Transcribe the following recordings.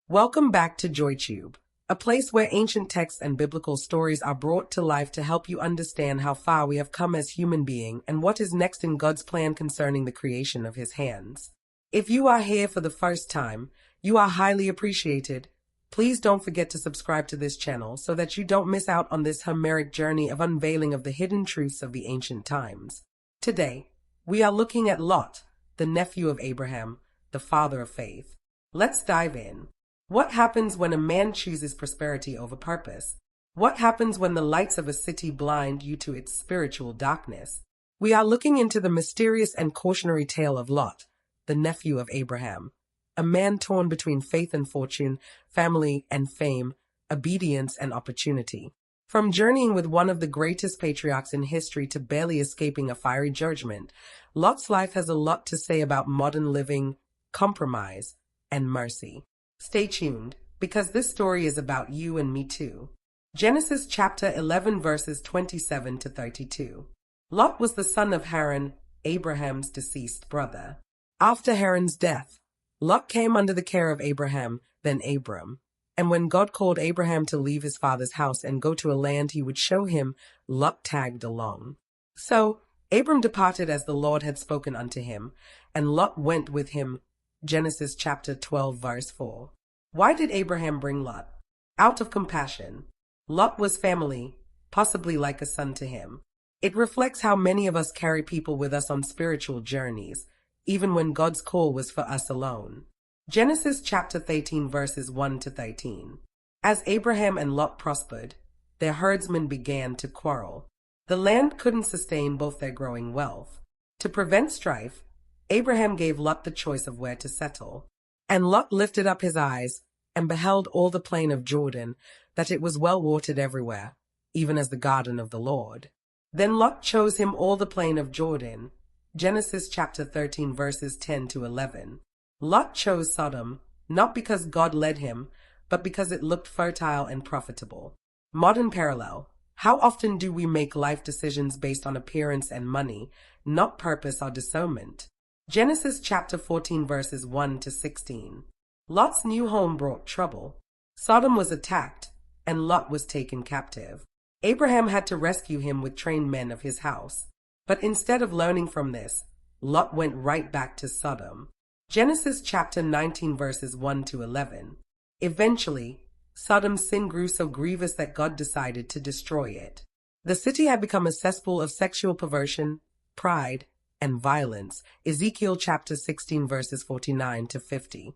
Welcome back to JoyTube, a place where ancient texts and biblical stories are brought to life to help you understand how far we have come as human beings and what is next in God's plan concerning the creation of His hands. If you are here for the first time, you are highly appreciated. Please don't forget to subscribe to this channel so that you don't miss out on this Homeric journey of unveiling of the hidden truths of the ancient times. Today, we are looking at Lot, the nephew of Abraham, the father of faith. Let's dive in. What happens when a man chooses prosperity over purpose? What happens when the lights of a city blind you to its spiritual darkness? We are looking into the mysterious and cautionary tale of Lot, the nephew of Abraham, a man torn between faith and fortune, family and fame, obedience and opportunity. From journeying with one of the greatest patriarchs in history to barely escaping a fiery judgment, Lot's life has a lot to say about modern living, compromise, and mercy. Stay tuned, because this story is about you and me too. Genesis chapter 11 verses 27 to 32. Lot was the son of Haran, Abraham's deceased brother. After Haran's death, Lot came under the care of Abraham, then Abram. And when God called Abraham to leave his father's house and go to a land he would show him, Lot tagged along. So Abram departed as the Lord had spoken unto him, and Lot went with him. Genesis chapter 12 verse 4. Why did Abraham bring Lot? Out of compassion. Lot was family, possibly like a son to him. It reflects how many of us carry people with us on spiritual journeys, even when God's call was for us alone. Genesis chapter 13 verses 1 to 13. As Abraham and Lot prospered, their herdsmen began to quarrel. The land couldn't sustain both their growing wealth. To prevent strife, Abraham gave Lot the choice of where to settle. And Lot lifted up his eyes and beheld all the plain of Jordan, that it was well watered everywhere, even as the garden of the Lord. Then Lot chose him all the plain of Jordan. Genesis chapter 13 verses 10 to 11. Lot chose Sodom, not because God led him, but because it looked fertile and profitable. Modern parallel. How often do we make life decisions based on appearance and money, not purpose or discernment? Genesis chapter 14 verses 1 to 16. Lot's new home brought trouble. Sodom was attacked, and Lot was taken captive. Abraham had to rescue him with trained men of his house. But instead of learning from this, Lot went right back to Sodom. Genesis chapter 19 verses 1 to 11. Eventually, Sodom's sin grew so grievous that God decided to destroy it. The city had become a cesspool of sexual perversion, pride, and violence. Ezekiel chapter 16 verses 49 to 50.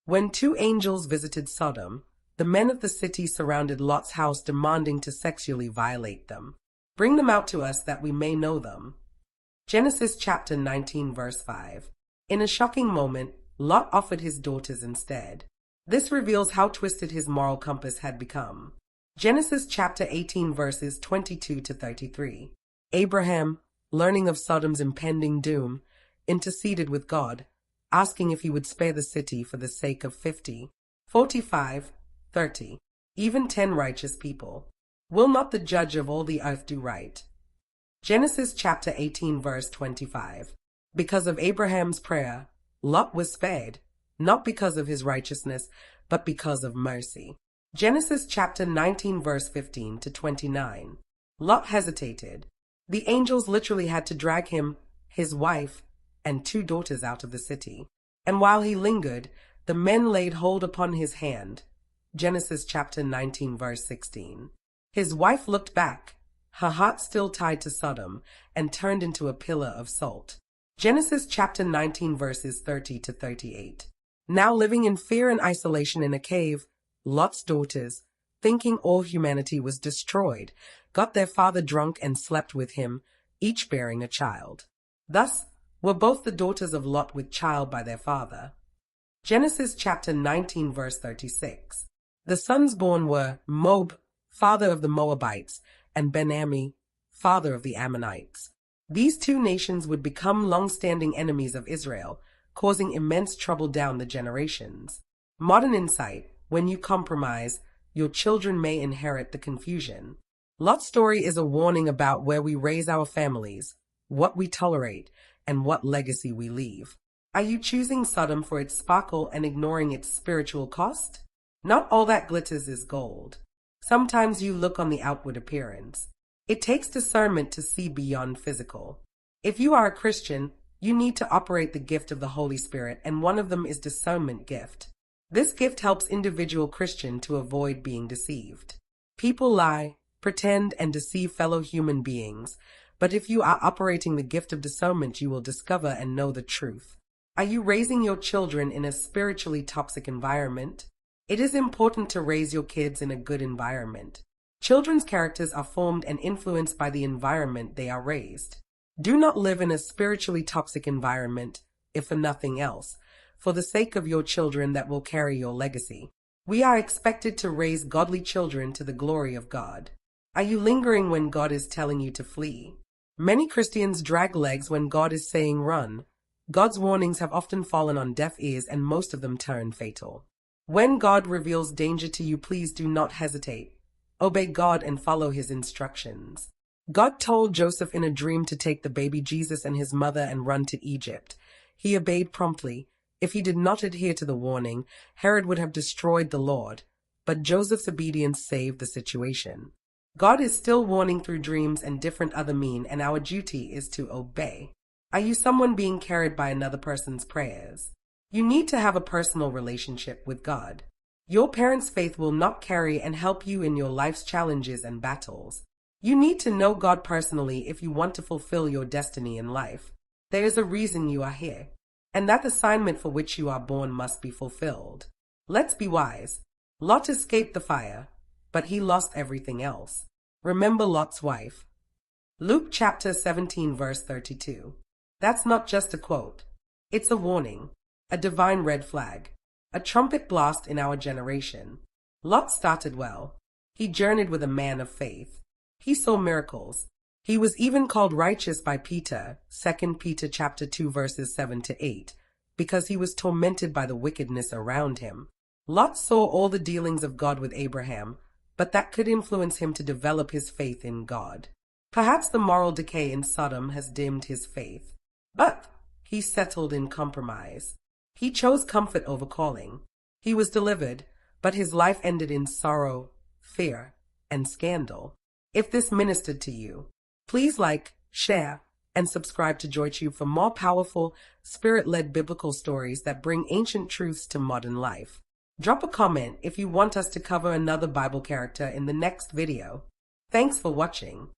When two angels visited Sodom, the men of the city surrounded Lot's house demanding to sexually violate them. Bring them out to us that we may know them. Genesis chapter 19 verse 5. In a shocking moment, Lot offered his daughters instead. This reveals how twisted his moral compass had become. Genesis chapter 18 verses 22 to 33. Abraham, learning of Sodom's impending doom, interceded with God, asking if he would spare the city for the sake of 50, 45, 30, even 10 righteous people. Will not the judge of all the earth do right? Genesis chapter 18 verse 25. Because of Abraham's prayer, Lot was spared, not because of his righteousness, but because of mercy. Genesis chapter 19 verse 15 to 29. Lot hesitated. The angels literally had to drag him, his wife, and 2 daughters out of the city. And while he lingered, the men laid hold upon his hand. Genesis chapter 19 verse 16. His wife looked back, her heart still tied to Sodom, and turned into a pillar of salt. Genesis chapter 19 verses 30 to 38. Now living in fear and isolation in a cave, Lot's daughters, thinking all humanity was destroyed, got their father drunk and slept with him, each bearing a child. Thus were both the daughters of Lot with child by their father. Genesis chapter 19 verse 36. The sons born were Moab, father of the Moabites, and Ben-Ammi, father of the Ammonites. These 2 nations would become long-standing enemies of Israel, causing immense trouble down the generations. Modern insight: when you compromise, your children may inherit the confusion. Lot's story is a warning about where we raise our families, what we tolerate, and what legacy we leave. Are you choosing Sodom for its sparkle and ignoring its spiritual cost? Not all that glitters is gold. Sometimes you look on the outward appearance. It takes discernment to see beyond physical. If you are a Christian, you need to operate the gift of the Holy Spirit, and one of them is discernment gift. This gift helps individual Christian to avoid being deceived. People lie, pretend, and deceive fellow human beings, but if you are operating the gift of discernment, you will discover and know the truth. Are you raising your children in a spiritually toxic environment? It is important to raise your kids in a good environment. Children's characters are formed and influenced by the environment they are raised. Do not live in a spiritually toxic environment, if for nothing else, for the sake of your children that will carry your legacy. We are expected to raise godly children to the glory of God. Are you lingering when God is telling you to flee? Many Christians drag legs when God is saying run. God's warnings have often fallen on deaf ears, and most of them turn fatal. When God reveals danger to you, please do not hesitate. Obey God and follow his instructions. God told Joseph in a dream to take the baby Jesus and his mother and run to Egypt. He obeyed promptly. If he did not adhere to the warning, Herod would have destroyed the Lord. But Joseph's obedience saved the situation. God is still warning through dreams and different other means, and our duty is to obey. Are you someone being carried by another person's prayers? You need to have a personal relationship with God. Your parents' faith will not carry and help you in your life's challenges and battles. You need to know God personally if you want to fulfill your destiny in life. There is a reason you are here, and that assignment for which you are born must be fulfilled. Let's be wise. Lot escaped the fire, but he lost everything else. Remember Lot's wife. Luke chapter 17 verse 32. That's not just a quote. It's a warning, a divine red flag, a trumpet blast in our generation. Lot started well. He journeyed with a man of faith. He saw miracles. He was even called righteous by Peter, 2 Peter chapter 2 verses 7 to 8, because he was tormented by the wickedness around him. Lot saw all the dealings of God with Abraham, but that could influence him to develop his faith in God. Perhaps the moral decay in Sodom has dimmed his faith, but he settled in compromise. He chose comfort over calling. He was delivered, but his life ended in sorrow, fear, and scandal. If this ministered to you, please like, share, and subscribe to JoyTube for more powerful, spirit-led biblical stories that bring ancient truths to modern life. Drop a comment if you want us to cover another Bible character in the next video. Thanks for watching.